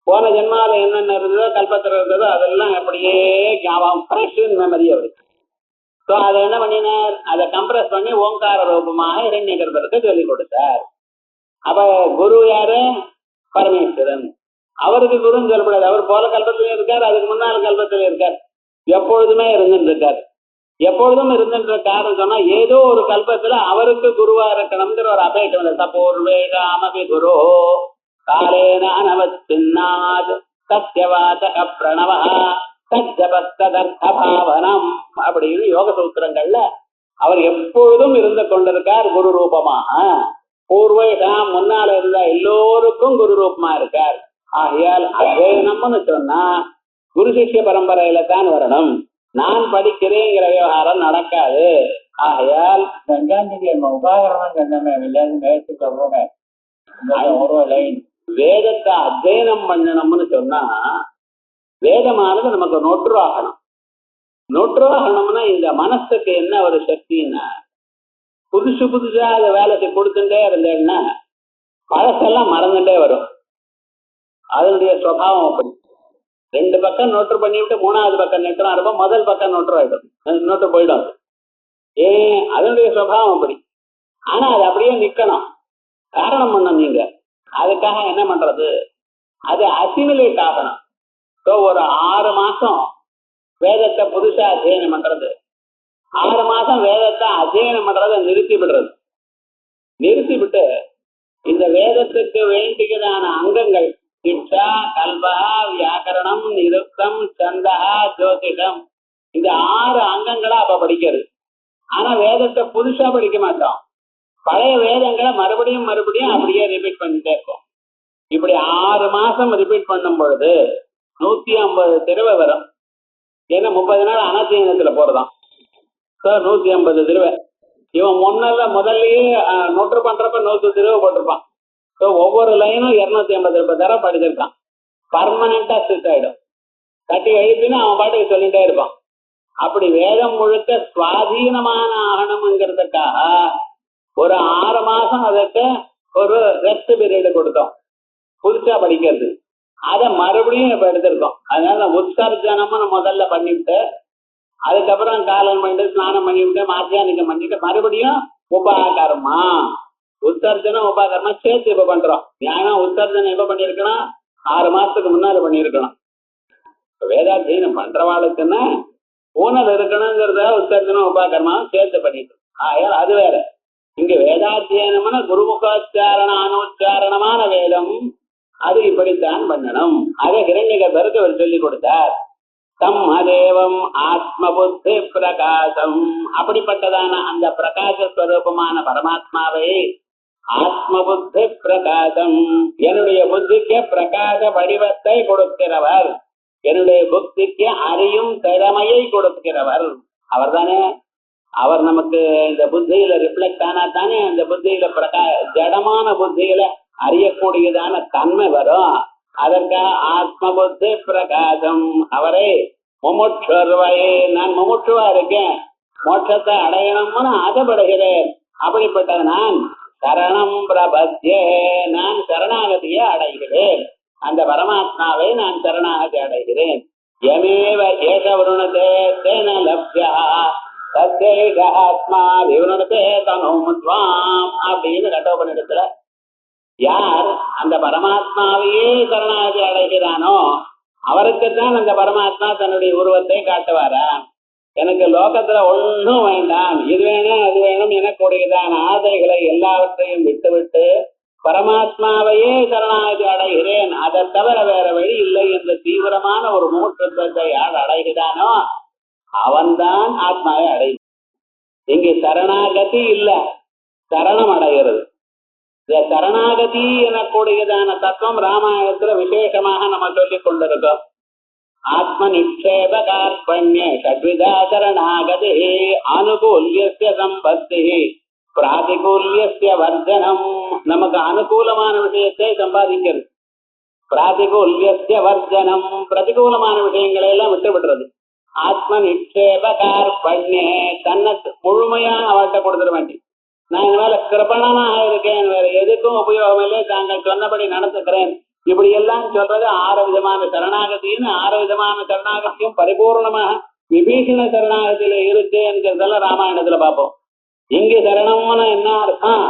போன ஜென்மாவில் என்னென்ன இருந்ததோ கல்பத்தில் இருந்ததோ அதெல்லாம் அப்படியே ஞாபகம், ஃப்ரெஷ் மெமரி அவருக்கு. ஸோ அதை என்ன பண்ணினார்? அதை கம்ப்ரஸ் பண்ணி ஓங்கார ரூபமாக ஹிரண்ய கர்ப்பருக்கு சொல்லிக் கொடுத்தார். அப்ப குரு யாரு? பரமேஸ்வரன். அவருக்கு குருன்னு சொல்லப்படாது. அவர் போல கல்பத்திலே இருக்கார், அதுக்கு முன்னால கல்பத்திலே இருக்கார், எப்பொழுதுமே இருந்துட்டு இருக்கார். எப்பொழுதும் இருந்துட்டு இருக்காருன்னு சொன்னா ஏதோ ஒரு கல்பத்துல அவருக்கு குருவா இருக்கணும்ங்கிற ஒரு அபேட்டம் இல்லை. சபூர்வேகாமபி குரு காலேன அனவச்சின்னாத் சத்யவாசக பிரணவ சத்யபஸ்தர்த்த பாவனம் அப்படின்னு யோக சூத்திரங்கள்ல அவர் எப்பொழுதும் இருந்து கொண்டிருக்கார் குரு ரூபமாக. பூர்வேகாம் முன்னால இருந்த எல்லோருக்கும் குரு ரூபமா இருக்கார். ஆகையால் அத்வைனம்னு சொன்னா குரு சிஷ்ய பரம்பரையில தான் வரணும். நான் படிக்கிறேங்கிற விவகாரம் நடக்காது. ஆகையால் வேதத்தை அத்தியனம் பண்ணணும்னு சொன்னா வேதமானது நமக்கு நொற்றாகணும். நொற்றாகணும்னா இந்த மனசுக்கு என்ன ஒரு சக்தின்னா புதுசு புதுசா அதை வேலைக்கு கொடுத்துட்டே இருந்தேன்னா பழசெல்லாம் மறந்துட்டே வரும். அதனுடைய சுவாவம் அப்படி. 2 பக்கம் நோட்டு பண்ணிவிட்டு 3வது பக்கம் நெட்டுறா இருப்போம், முதல் பக்கம் நோட்டு நோட்டு போயிடும். அதனுடைய சுவாவம் அப்படி. ஆனா அது அப்படியே நிக்கணும். காரணம் பண்ண நீங்க அதுக்காக என்ன பண்றது, அது அசிமிலேட் ஆகணும். ஒரு 6 மாசம் வேதத்தை புதுசா அத்தியனம் பண்றது, 6 மாசம் வேதத்தை அத்தியனம் பண்றதை நிறுத்தி விடுறது. நிறுத்தி விட்டு இந்த வேதத்துக்கு வேண்டியதான அங்கங்கள் சிக்ஷா, கல்பா, வியாக்கரணம், நிருக்தம், சந்தா, ஜோதிடம், இந்த 6 அங்கங்களா அப்ப படிக்கிறது. ஆனா வேதத்தை புதுசா படிக்க மாட்டோம். பழைய வேதங்களை மறுபடியும் மறுபடியும் அப்படியே ரிப்பீட் பண்ணிட்டே இருக்கும். இப்படி 6 மாசம் ரிப்பீட் பண்ணும் பொழுது 150 திருவை வரும். ஏன்னா 30 நாள் அனத்தியனத்துல போறதான். 150 திருவை. இவன் முதல்லயே நோட்டு பண்றப்ப 100 திருவை போட்டிருப்பான். ஒவ்வொரு லைனும் 250 தடவை படிச்சிருக்கான். பர்மனண்டா ஸ்டிக் ஆயிடும். கட்டி எழுப்பின்னு அவன் பாட்டுக்கு சொல்லிட்டே இருப்பான். அப்படி வேதம் முழுக்க சுவாதீனமான ஆகணும்ங்கிறதுக்காக ஒரு 6 மாசம் அதற்கு ஒரு ரெஸ்ட் பீரியட் கொடுத்தோம் புதுசா படிக்கிறது. அதை மறுபடியும் இப்ப எடுத்திருக்கோம். அதனால உற்சர்ஜனம்னு முதல்ல பண்ணிவிட்டு அதுக்கப்புறம் காலம் பண்ணிட்டு ஸ்நானம் பண்ணிவிட்டு மாத்தியானிக்கம் பண்ணிட்டு மறுபடியும் உபாகர்மா, உற்சர்ஜனம் உபாகர்மா சேர்த்து இப்ப பண்றோம். ஏன்னா உற்சர்ஜனம் எப்ப பண்ணிருக்கணும், 6 மாசத்துக்கு முன்னால பண்ணிருக்கணும். வேதாத்தியனம் பண்றவாளுக்குன்னா ஊனல் இருக்கணுங்கிறத உற்சர்ஜனம் உபாகர்மாவும் சேர்த்து பண்ணிட்டு. ஆகையால் அது வேற. இங்க வேதாத்தியனம்னா குருமுகாச்சாரண அனுச்சாரணமான வேதம், அது இப்படித்தான் பண்ணணும். அதை ஹிரண்யகர்பருக்கு அவர் சொல்லி கொடுத்தார். தம்மதேவம் ஆத்ம புத்தி பிரகாசம், அப்படிப்பட்டதான அந்த பிரகாசஸ்வரூபமான பரமாத்மாவை ஆத்ம புத்தி பிரகாசம், என்னுடைய புத்திக்கு பிரகாச வடிவத்தை கொடுக்கிறவர், என்னுடைய புத்திக்கு அறியும் திறமையை கொடுக்கிறவர் அவர் தானே. அவர் நமக்கு இந்த புத்தியில ரிஃப்ளெக்ட் ஆனா தானே அந்த புத்தியில ஜடமான புத்தியில அறியக்கூடியதான தன்மை வரும். அதற்காக ஆத்ம புத்தி பிரகாசம், அவரை முமுட்சுர்வையே, நான் முமுட்சுவா இருக்கேன், மோட்சத்தை அடையணும்னு ஆசைப்படுகிறேன். அப்படிப்பட்ட நான் சரணம் பிரபத்யே, நான் சரணாகதியை அடைகிறேன். அந்த பரமாத்மாவை நான் சரணாகதி அடைகிறேன். யமேவ ஏக விருணதே தேன லப்யா தத்தேக ஆத்மா விருணதே தனோமுத்வாம் அப்படின்னு கட்டோபனிடத்துல யார் அந்த பரமாத்மாவையே சரணாகதி அடைகிறானோ அவருக்குத்தான் அந்த பரமாத்மா தன்னுடைய உருவத்தை காட்டுவாரா. எனக்கு லோகத்துல ஒன்றும் வேண்டாம், இது வேணும் அது வேணும் எனக்கூடியதான ஆசைகளை எல்லாவற்றையும் விட்டுவிட்டு பரமாத்மாவையே சரணாகதி அடைகிறேன், அதை தவிர வேற வழி இல்லை என்ற தீவிரமான ஒரு மூற்றத்தை யார் அடைகிறானோ அவன்தான் ஆத்மாவை அடை. இங்கு சரணாகதி இல்ல, சரணம் அடைகிறது. இந்த சரணாகதி எனக்கூடியதான தத்துவம் ராமாயணத்துல விசேஷமாக நம்ம சொல்லிக் கொண்டிருக்கோம். ஆத்ம நிக்ஷேப கார்பண்ய ஷட்விதா சரணாகதி அனுகூல்யஸ்ய சம்பத்தி பிராதிகூல்யஸ்ய வர்ஜனம், நமக்கு அனுகூலமான விஷயத்தை சம்பாதிக்கிறது. பிராதிகூல்யஸ்ய வர்ஜனம், பிரதிகூலமான விஷயங்களை எல்லாம் விட்டு விடுறது. ஆத்ம நிக்ஷேப கார்பண்ய, தன்னை முழுமையா அவர்கிட்ட கொடுத்துட வேண்டிய, நான் இந்த மேல கிருபணனாக இருக்கேன், வேற எதுக்கும் உபயோகம் இல்லை, தாங்கள் சொன்னபடி நடத்துக்கிறேன், இப்படி எல்லாம் சொல்றது 6 விதமான சரணாகத்தின்னு. 6 விதமான சரணாகத்தியும் பரிபூர்ணமாக விபீஷண சரணாகத்தில இருக்கு என்கிறதெல்லாம் ராமாயணத்துல பார்ப்போம். இங்கு சரணம்னு என்ன அர்த்தம்,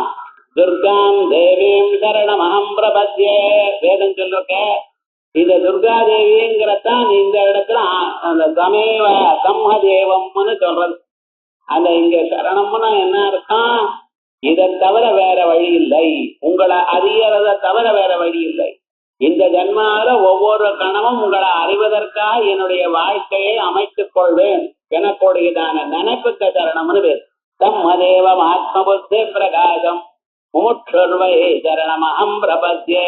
துர்காம் தேவீம் சரணமஹம் பிரபத்யே வேதம் சொல்லிருக்க. இந்த துர்காதேவிங்கிறதான் இந்த இடத்துல அந்த தமேவ சம்மதேவம்னு சொல்றது. அந்த இங்க சரணம்னா என்ன அர்த்தம்? இதை தவிர வேற வழி இல்லை, உங்களை அறியறத தவிர வேற வழி இல்லை. இந்த ஜன்மாவில ஒவ்வொரு கணமும் உங்களை அறிவதற்காக என்னுடைய வாழ்க்கையை அமைத்துக் கொள்வேன் எனக்கூடியதான நினைப்புக்க சரணம்னு பேர். தம்மதேவம் ஆத்மபுத்தி பிரகாசம் முமுட்சுர்வை சரணமஹம் பிரபத்யே.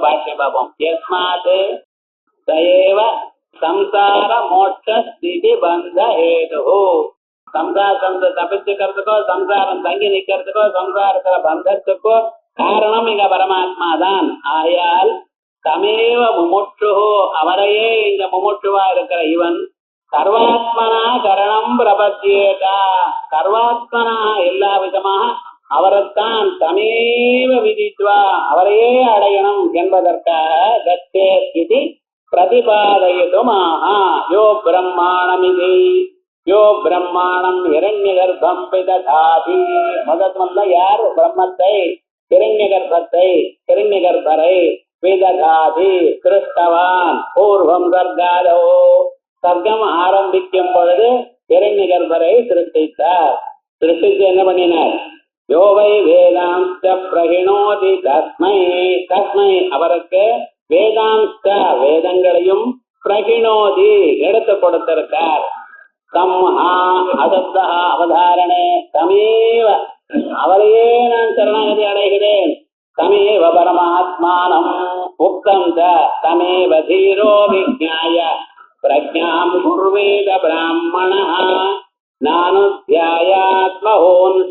பாஷ்யபாபம் யஸ்மாத் சயேவ சம்சார மோட்ச ஸ்திதி பந்த ஹேது. சம்சாரத்தை தப்பிச்சுக்கிறதுக்கோ சம்சாரம் தங்கி நிக்கிறதுக்கோ சம்சாரத்துல பந்தத்துக்கோ காரணம் இங்க பரமாத்மா தான். ஆயால் தமேவ முமுட்சு, அவரையே இங்க முமுட்சுவா இருக்கிற இவன் சர்வாத்மனா சரணம் பிரபத்தியேதா, சர்வாத்மனா எல்லா விதமாக அவரைத்தான் தமேவ விதித்வா, அவரையே அடையணும் என்பதற்காக கத்தே இது பிரதிபாதயிதுமாஹா. யோ பிரம்மாணமிதி யோ பிரம்மாணம் இரண்ய கர்ப்பம் பிததாதி. முதல்ல யார் பிரம்மத்தை இரண்ய கர்ப்பத்தை இரண்ய கர்ப்பரை பிததாதி கிருஷ்டவான் பூர்வம் சர்காதோ, சர்க்கம் ஆரம்பிக்கும் பொழுது இரண்ய கர்ப்பரை சிருஷ்டித்தார். சிருஷ்டித்து என்ன பண்ணினார்? யோவை வேதாந்த பிரகிணோதி தஸ்மை, தஸ்மை அவருக்கு வேதாந்த வேதங்களையும் பிரகிணோதி எடுத்து கொடுத்திருக்கார். தம்ஹா அதப்தா அவதாரணே தமேவ, அவரையே நான் சரணாகதி அடைகிறேன். தமேவ பரமாத்மானம் உக்தம் தமேவ தீரோ விஜ்ஞாய பிரஜாம் குர்வேத பிராமணः நானுத்யாயாத்மஹோன்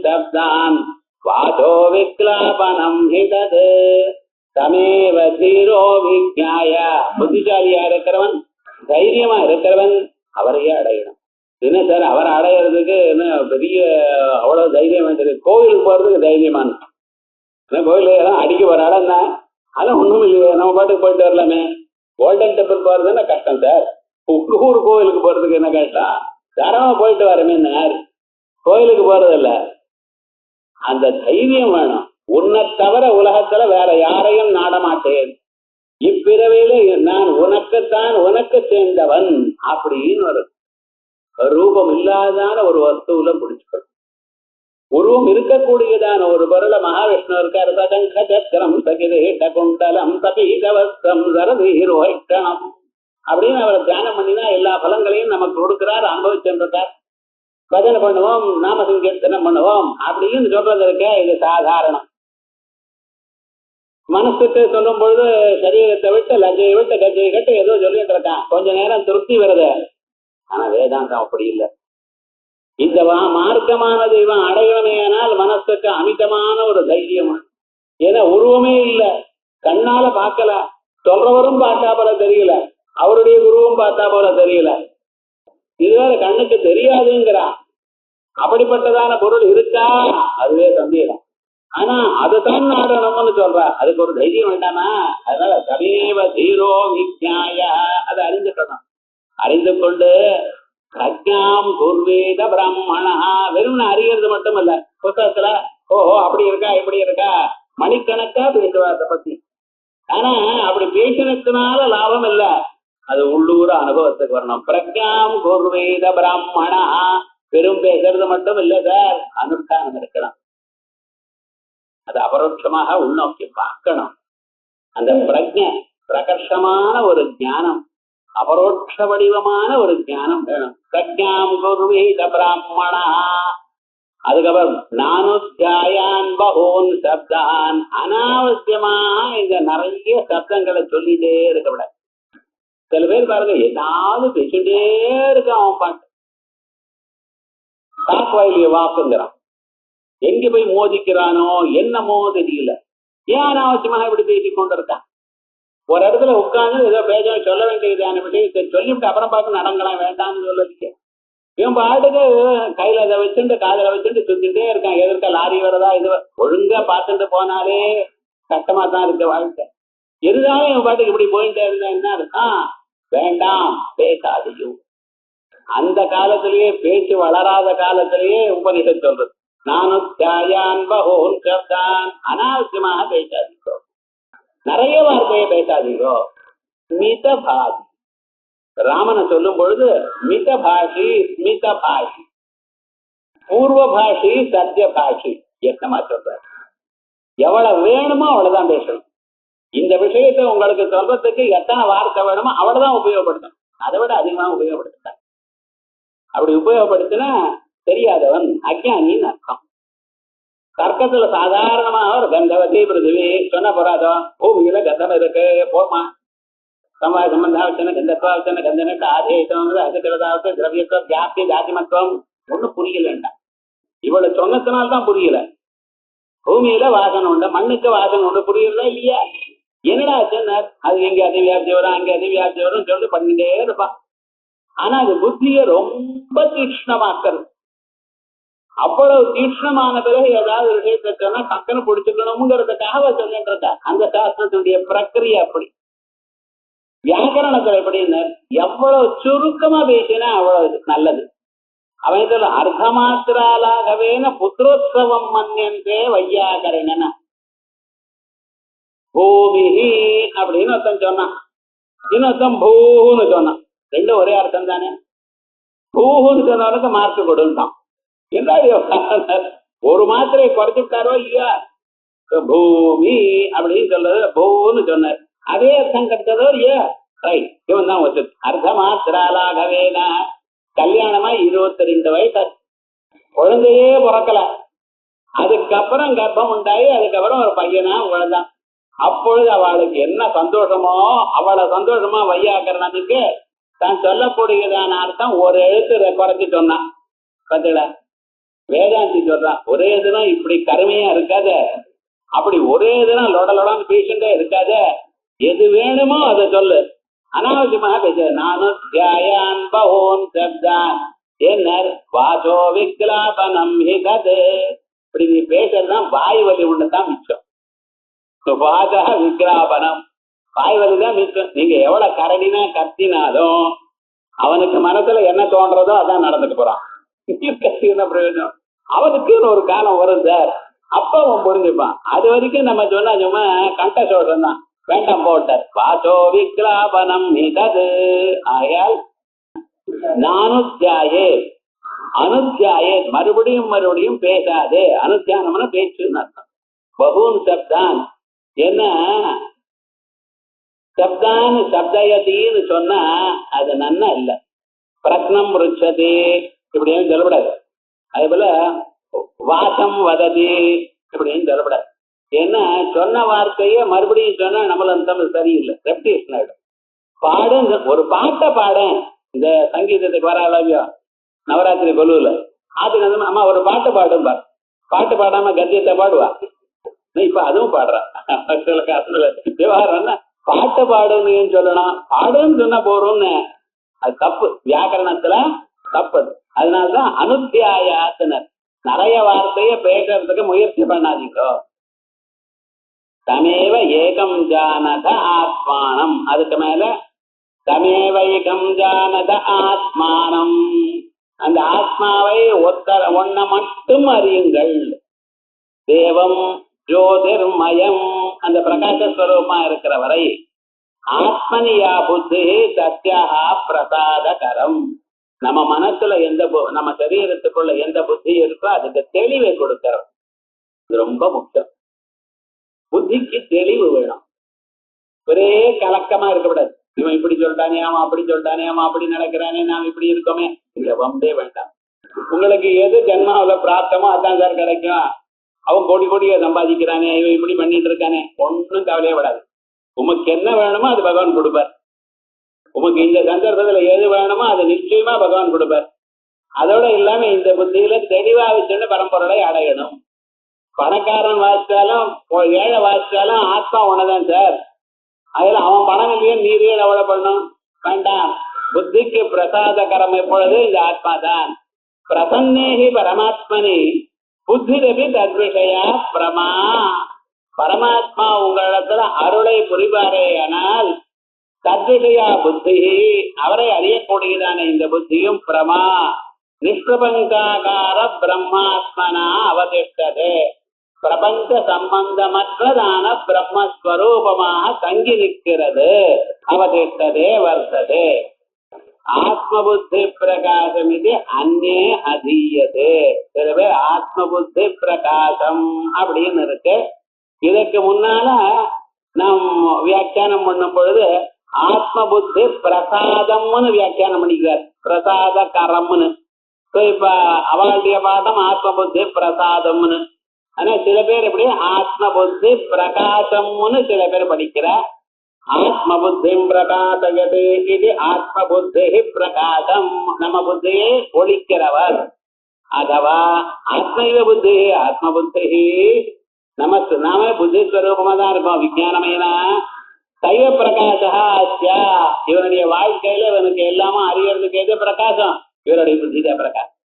சப்தான் வாதோ விக்லாபனம் ஹிதது. தமேவ தீரோ விஜ்ஞாய, புத்திசாலியா இருக்கிறவன் தைரியமா இருக்கிறவன் அவரையே அடையணும். என்ன சார் அவரை அடையிறதுக்கு என்ன பெரிய அவ்வளவு தைரியம் வந்துருக்கு? கோவிலுக்கு போறதுக்கு தைரியமான கோவில் எல்லாம் அடிக்க வர இடம் தான், அதெல்லாம் ஒண்ணும் இல்லையே, நம்ம பாட்டுக்கு போயிட்டு வரலாமே. கோல்டன் டெம்பிள் போறதுன்னா கஷ்டம் சார், ஊர் கோவிலுக்கு போறதுக்கு என்ன கஷ்டம்? தரமா போயிட்டு வரமேன்னார். கோயிலுக்கு போறதில்ல, அந்த தைரியம் வேணும். உன்னை தவிர உலகத்துல வேற யாரையும் நாடமாட்டேன், இப்பிறவையில நான் உனக்குத்தான் உனக்கு சேர்ந்தவன் அப்படின்னு ஒரு ரூபம் இல்லாதான ஒரு வஸ்துவில பிடிச்சுக்கணும். உருவம் இருக்கக்கூடியதான ஒரு பொருளை மகாவிஷ்ணு இருக்காரு. சதங்க சக்கரம் சகிதேட்ட குண்டலம் தபீதவஸ்தம் சரதீரோஹிட்டணம் அப்படின்னு அவரை தியானம் பண்ணினா எல்லா பலங்களையும் நமக்கு கொடுக்கிறார், அனுபவிச்சுருக்கார். பஜனை பண்ணுவோம், நாம சங்கீர்த்தனம் பண்ணுவோம் அப்படின்னு சொல்றது இருக்க, இது சாதாரணம். மனசுக்கு சொல்லும் பொழுது சரீரத்தை விட்டு லஜ்ஜையை விட்டு கஜ்ஜையை கட்டு ஏதோ சொல்லிட்டு இருக்கான், கொஞ்ச நேரம் திருப்தி வருது. ஆனா வேதாந்தம் அப்படி இல்லை. இந்த மார்க்கமானது இவன் அடையணுமேனால் மனசுக்கு அமிதமான ஒரு தைரியம். ஏன்னா உருவமே இல்லை, கண்ணால பார்க்கல, சொல்றவரும் பார்த்தா போல தெரியல, அவருடைய குருவும் பார்த்தா போல தெரியல, இதுவேற கண்ணுக்கு தெரியாதுங்கிறான். அப்படிப்பட்டதான பொருள் இருக்கா? அதுவே சந்தேகம். ஆனா அதுதான் நாடணும்னு சொல்றா, அதுக்கு ஒரு தைரியம் வேண்டாமா? அதனால சமீப தீரோ விஜ்ஞாய, அதை அறிந்துக்கணும். அறிந்து கொண்டு பிரஜாம் குர்வேத பிராமணா, வெறும் அறியறது மட்டும் இல்ல, புத்தகத்துல ஓஹோ அப்படி இருக்கா இப்படி இருக்கா மணிக்கணக்கா பேசுவா அதை பத்தி. ஆனா அப்படி பேசினதுனால லாபம் இல்ல, அது உள்ளூர அனுபவத்துக்கு வரணும். பிரஜாம் குர்வேத பிராமணா, வெறும் பேசுறது மட்டும் இல்ல சார், அனுஷ்டானம் இருக்கலாம். அது அபரோட்சமாக உள்நோக்கி பார்க்கணும். அந்த பிரஜை பிரகர்ஷமான ஒரு ஞானம், அபரோட்ச வடிவமான ஒரு ஞானம் வேணும். பிரஜாம் குர்வேத பிராமணா. அதுக்கப்புறம் நானுத்யாயான் பகூன் சப்தான், அனாவசியமா இங்க நிறைய சப்தங்களை சொல்லிட்டே இருக்கக்கூடாது. சில பேர் பாருங்க ஏதாவது பேசிட்டே இருக்கான், அவன் பாட்டு காக்வாயிலிய வாக்குங்கிறான், எங்க போய் மோதிக்கிறானோ என்னமோ தெரியல, ஏன் அனாவசியமாக இப்படி பேசிக் கொண்டிருக்கான். ஒரு இடத்துல உட்கார்ந்து ஏதோ பேச சொல்ல வேண்டியதான விஷயத்தை சொல்லிவிட்டு அப்புறம் பார்த்து நடங்கலாம், வேண்டாம்னு சொல்லதுக்கு இவன் பாட்டுக்கு கையில இதை வச்சுட்டு காதல வச்சுட்டு சுத்திட்டே இருக்கான். எதிர்க்க லாரி வரதா இது ஒழுங்கா பார்த்துட்டு போனாலே கஷ்டமா தான் இருக்க வாழ்க்கை. இருந்தாலும் இவன் பாட்டுக்கு இப்படி போயிட்டே இருந்தா என்ன இருக்கான்? வேண்டாம் பேசாதையும். அந்த காலத்திலேயே பேச்சு வளராத காலத்திலேயே உபனிஷத் சொல்றது, நானும் தியாயான் பகோன் சப்தான், அனாவசியமாக பேசாதீங்கோ, நிறைய வார்த்தையை பேசாதீங்கோ. மிதபாஷி. ராமனை சொல்லும் பொழுது மிதபாஷி, ஸ்மிதபாஷி, பூர்வபாஷி, சத்தியபாஷி. என்னமா சொல்ற? எவ்வளவு வேணுமோ அவ்வளவுதான் பேசணும். இந்த விஷயத்தை உங்களுக்கு சொல்றதுக்கு எத்தனை வார்த்தை வேணுமோ அவ்வளவுதான் உபயோகப்படுத்தணும். அதை விட அதிகமா உபயோகப்படுத்த. அப்படி உபயோகப்படுத்தினா தெரியாதவன், அஜ்ஞானின்னு அர்த்தம். தர்க்கத்துல சாதாரணமா ஒரு கந்தவதி பிருத்திவி சொன்ன போறாதோ, பூமியில கந்தம் இருக்கு போமா, சம்பந்தாவச்சன கந்தத்வாவச்சன கந்தனட்டு ஆதேசம் அதுக்கிறதாவது திரவியத்துவம் வியாப்தி தாதிமத்துவம் ஒன்னும் புரியலண்டா. இவ்வளவு சொன்னதுனால்தான் புரியல. பூமியில வாசனை உண்டு, மண்ணுக்கு வாசனை உண்டு, புரியுறதா இல்லையா? என்னடா சொன்னார், அது எங்க அதிவியாப்தி வரும் அங்க அதிவியாப்தி வரும் சொல்லி பண்ணிட்டே இருப்பான். ஆனா அது புத்திய ரொம்ப தீட்சணமாக்கிறது. அவ்வளவு தீட்சணமான பிறகு ஏதாவது விஷயத்தை சொன்னா டக்குன்னு பிடிச்சுக்கணுங்கிறதுக்காக சொல்லிட்டு இருக்கா. அந்த சாஸ்திரத்துடைய பிரக்கிரியை அப்படி. வியாக்கரணத்துல எப்படின்னு எவ்வளவு சுருக்கமா பேசினா அவ்வளவு நல்லது. அவன் சொல்ல அர்த்தமாத்திராலாகவேன புத்திரோத்சவம் மன்யந்தே வையாகரணன பூமி அப்படின்னு ஒருத்தன் சொன்னான், இன்னொருத்தன் பூன்னு சொன்னான். ரெண்டும் ஒரே அர்த்தம் தானே. பூன்னு சொன்னவனுக்கு மார்க் கொடுத்தான். என்ன ஒரு மாத்திரையை குறைச்சுட்டாரோ இல்லையா? பூமி அப்படின்னு சொல்றது பூன்னு சொன்னார், அதே அர்த்தம் கிடைச்சதோ இல்லையா? ரைட், இவன் தான் வச்சு அர்த்தமாத்திராலாகவேனா. கல்யாணமா 22 வயசு, குழந்தையே பிறக்கல. அதுக்கப்புறம் கர்ப்பம் உண்டாயி அதுக்கப்புறம் ஒரு பையனா குழந்தான். அப்பொழுது அவளுக்கு என்ன சந்தோஷமோ அவளை சந்தோஷமா வையாக்கறனுக்கு தான் சொல்லக்கூடியதான அர்த்தம் ஒரு எழுத்து குறைச்சு சொன்னான். பார்த்தீங்களா? வேதாந்தி சொல்றான், ஒரே தினம் இப்படி கருமையா இருக்காத, அப்படி ஒரே தினம் லொடலொடன்னு பேசிட்டே இருக்காத, எது வேணுமோ அதை சொல்லு, அனாவசியமாக பேச. நானும் தியாயான் பவோன் சப்தான் என்ன வாசோ விக்லாபனம் ஹிகது. இப்படி நீ பேசுறதுதான் வாய் வலி ஒண்ணுதான் மிச்சம். வாசா விக்லாபனம், வாய் வலிதான் மிச்சம். நீங்க எவ்வளவு கரடினா கத்தினாலும் அவனுக்கு மனசுல என்ன தோன்றதோ அதான் நடந்துட்டு போறான். என்ன பிரயோஜனம்? அவனுக்குன்னு ஒரு காலம் வரும் சார், அப்ப அவன் புரிஞ்சுப்பான். அது வரைக்கும் நம்ம சொன்னா சும்மா கண்ட சோஷம் தான், வேண்டாம் போட்டார். வாசோ விக்லாபனம் மிகது. ஆயால் நானுத்தியாயே அனுத்தியாயே, மறுபடியும் மறுபடியும் பேசாதே. அனுத்தியானம்னா பேச்சுன்னு அர்த்தம். பகூன் சப்தான் என்ன சப்தான் சப்தயத்தின்னு சொன்னா அது நன்னா இல்லை. பிரத்னம் ருச்சதி இப்படின்னு சொல்லப்படாது. அதே போல வாசம் வததி இப்படின்னு சொல்லப்படாது. ஏன்னா சொன்ன வார்த்தைய மறுபடியும் சொன்னா நம்மள தமிழ் சரியில்லை, ரெப்டேஷன் ஆயிடும். பாடு, ஒரு பாட்டை பாட, இந்த சங்கீதத்துக்கு வர அளவியோ நவராத்திரி கொலுல அது அம்மா ஒரு பாட்டு பாடும் பார், பாட்டு பாடாம கத்தியத்தை பாடுவா. இப்ப அதுவும் பாடுறான். சில காலத்துல விவகாரம்னா பாட்டை பாடுன்னு சொல்லணும், பாடுன்னு சொன்னா போறோம்னு அது தப்பு, வியாக்கரணத்துல தப்பு. அதனாலதான் அனுத்தியாயாத்தினர், நிறைய வார்த்தைய பேசுறதுக்கு முயற்சி பண்ணாதீங்க. தமேவ ஏகம் ஜானத ஆத்மானம், அதுக்கு மேல தமேவ ஏகம் ஜானத ஆத்மானம், அந்த ஆத்மாவை ஒன்ன மட்டும் அறியுங்கள். தேவம் ஜோதிர்மயம், அந்த பிரகாசஸ்வரூபமா இருக்கிற வரை ஆத்மனியா புத்தி சத்யா பிரசாதகரம். நம்ம மனசுல எந்த, நம்ம சரீரத்துக்குள்ள எந்த புத்தி இருக்கோ அதுக்கு தெளிவை கொடுக்கிறோம். இது ரொம்ப முக்கியம். புத்திக்கு தெளிவு வேணும். ஒரே கலக்கமா இருக்கக்கூடாது. இவன் இப்படி சொல்லிட்டானே, அவன் அப்படி சொல்லிட்டானே, அவன் அப்படி நடக்கிறானே, நாம் இப்படி இருக்கோமே, இங்க வம்பே வேண்டாம். உங்களுக்கு எது ஜென்மாவில பிராப்தமோ அதான் சார் கிடைக்கும். அவன் கோடி கோடியை சம்பாதிக்கிறானே, இவன் இப்படி பண்ணிட்டு இருக்கானே, ஒன்னும் கவலையே விடாது. உமக்கு என்ன வேணுமோ அது பகவான் கொடுப்பார். உமக்கு இந்த சந்தர்ப்பத்துல எது வேணுமோ அது நிச்சயமா பகவான் கொடுப்பார். அதோட இல்லாம இந்த புத்தியில தெளிவா வச்சுன்னு பரம்பொருளை அடையணும். பணக்காரன் வாசிச்சாலும் ஏழை வாசிச்சாலும் ஆத்மா ஒண்ணுதான் சார். அதுல அவன் பணம் இல்லையே நீரே எவ்வளவு பண்ணும் வேண்டாம். புத்திக்கு பிரசாதகரம் எப்பொழுது இந்த ஆத்மா தான். பிரசன்னேகி பரமாத்மனி புத்திரபி தத்விஷயா பிரமா. பரமாத்மா உங்களிடத்துல அருளை புரிவாரே ஆனால் தத்விஷயா புத்தி, அவரை அறியக்கூடியதான இந்த புத்தியும் பிரமா நிஷ்பிரபங்காகார பிரம்மாத்மனா அவதிஷ்டதே. பிரபஞ்ச சம்பந்தமற்றதான பிரம்மஸ்வரூபமாக தங்கி நிற்கிறது. அவதிஷ்டதே வர்த்ததே. ஆத்ம புத்தி பிரகாசம் இது அந்நே அதீயதே. எனவே ஆத்ம புத்தி பிரகாசம் அப்படின்னு இருக்கு. இதற்கு முன்னால நாம் வியாக்கியானம் பண்ணும் பொழுது ஆத்ம புத்தி பிரசாதம்னு வியாக்கியானம் பண்ணிக்கிறார். பிரசாத கரம்னு. இப்ப அவளுடைய பாடம் ஆத்ம புத்தி பிரசாதம்னு. ஆனா சில பேர் எப்படி ஆத்ம புத்தி பிரகாசம்னு சில பேர் படிக்கிறார். ஆத்ம புத்தி பிரகாசகதே இது ஆத்ம புத்தி பிரகாசம். நம்ம புத்தியை ஒழிக்கிறவர். அதுவா ஆத்மைவ புத்தி ஆத்ம புத்தி நாம புத்தி ஸ்வரூபமா தான் இருக்கோம். விஞ்ஞானமேனா சைவ பிரகாசா அஸ்யா. இவனுடைய வாழ்க்கையில இவனுக்கு எல்லாமே அறியறதுக்கு எது பிரகாசம்? இவருடைய புத்திதான் பிரகாசம்.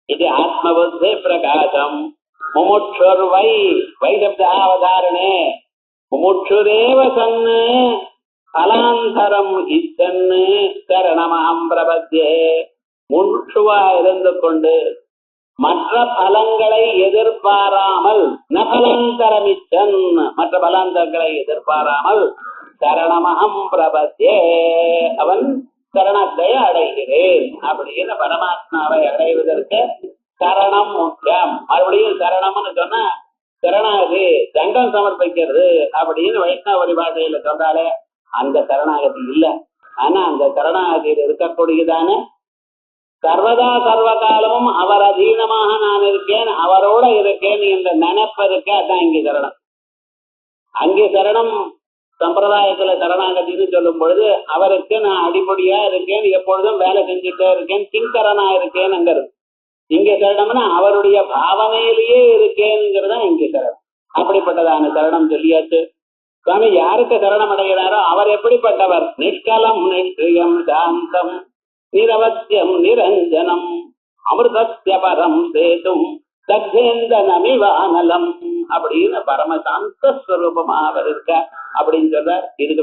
இது ஆத்ம புத்தி பிரகாசம். முமுட்சுர் வை வைசப்த அவதாரணே முமுட்சுரேவ சன்னு பலாந்தரம் இச்சன்னு சரணமஹம் பிரபத்யே. முமுட்சுவா இருந்து கொண்டு மற்ற பலங்களை எதிர்பாராமல் நபலாந்தரமிச்சன் மற்ற பலாந்தரங்களை எதிர்பாராமல் சரணமஹம் பிரபத்யே அவன் சரணத்தை அடைகிறேன் அப்படின்னு பரமாத்மாவை அடைவதற்கு சரணம் முக்கியம். மறுபடியும் சரணம்னு சொன்னா சரணாகதி தண்டம் சமர்ப்பிக்கிறது அப்படின்னு வைஷ்ணவ பரிபாஷையில சொல்றாலே அந்த சரணாகதி இல்ல. ஆனா அந்த சரணாகதியில் இருக்கக்கூடியதான சர்வதா சர்வ காலமும் அவர் அதீனமாக நான் இருக்கேன், அவரோட இருக்கேன் என்ற நினைப்பு இருக்க. அதான் இங்கே சரணம். அங்கே சரணம் சம்பிரதாயத்துல சரணாகதின்னு சொல்லும் பொழுது அவருக்கு நான் அடிப்படையா இருக்கேன், எப்பொழுதும் வேலை செஞ்சுட்டே இருக்கேன், கிங்கரனா இருக்கேன்ங்கிறது. இங்க சரணம்னா அவருடைய பாவனையிலேயே இருக்கேங்கிறதா இங்கே சரணம். அப்படிப்பட்டதான சரணம் சொல்லியாச்சு. சுவாமி யாருக்கு சரணம் அடைகிறாரோ அவர் எப்படிப்பட்டவர்? நிஷ்கலம் நிஷ்கிரியம் சாந்தம் நிரவத்தியம் நிரஞ்சனம் அமிர்தஸ்ய பரம் சேதும் தக்ஷேந்தனமிவானலம் அப்படின்னு பரமசாந்த ஸ்வரூபமாக அவர் இருக்க அப்படின்னு சொல்ற. இதுக்கு